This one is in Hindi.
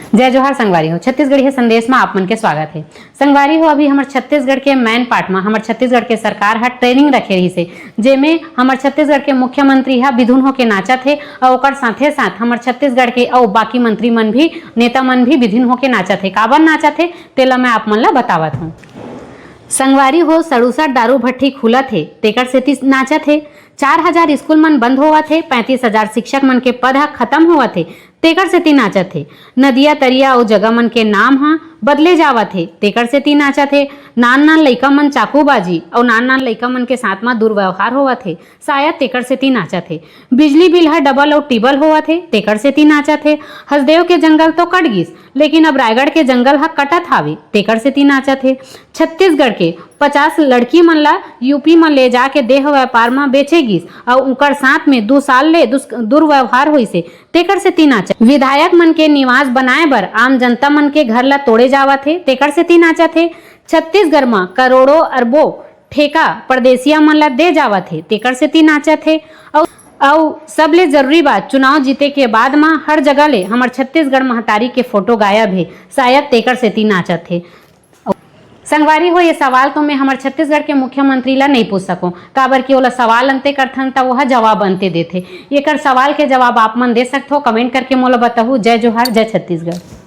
जय जोहार संगवारी हो। छत्तीसगढ़ी है संदेश में आप मन के स्वागत है। संगवारी हो, अभी हमारे छत्तीसगढ़ के मेन पार्ट में हमारे छत्तीसगढ़ के सरकार हा ट्रेनिंग रखे रही से, जेमे हमारे छत्तीसगढ़ के मुख्यमंत्री हा बिधुन होके नाचत है और ओकर साथे साथ हमारे छत्तीसगढ़ के और बाकी मंत्री मन भी, नेता मन भी बिधुन होके नाचत है। काबर नाचत है तेला मैं आप मन ला बतावत हूँ। संगवारी हो, 67 दारू भट्टी खुलत है तेकर सेती नाचत है। 4000 स्कूल मन बंद होवत है, 35,000 शिक्षक मन के पद खत्म होवत है तेकर सेती नाचत है। नदिया तरिया और जगह मन के नाम बदले जावत है तेकर सेती नाचत है। नान लइका मन चाकूबाजी और नान लइका मन के साथ में दुर्व्यवहार होवत है, शायद तेकर सेती नाचत है। बिजली बिल डबल और टिबल होवत है तेकर सेती नाचत है। हसदेव के जंगल तो कट गिस, लेकिन अब रायगढ़ के जंगल कटत हावे तेकर सेती नाचत है। छत्तीसगढ़ के 50 लड़की मन ला यूपी में ले जाके देह व्यापार में बेचे गिस और उनकर साथ में 2 साल ले दुर्व्यवहार हुई से तेकर सेती नाचत। विधायक मन के निवास बनाए बर आम जनता मन के घर ला तोड़े जावत है तेकर सेती नाचत है। छत्तीसगढ़ में करोड़ों अरबों ठेका परदेसिया मन ला दे जावत है तेकर सेती नाचत है। और सबले जरूरी बात, चुनाव जीते के बाद में हर जगह ले हमारे छत्तीसगढ़ महतारी के फोटो गायब है, शायद तेकर सेती नाचत है। संगवारी हो, ये सवाल तो मैं हमारे छत्तीसगढ़ के मुख्यमंत्री ला नहीं पूछ सकूं, काबर कि ओला सवाल अंते करथन त वह जवाब अंते देथे। एकर सवाल के जवाब आप मन दे सकते हो, कमेंट करके मोला बताहू। जय जोहार, जय छत्तीसगढ़।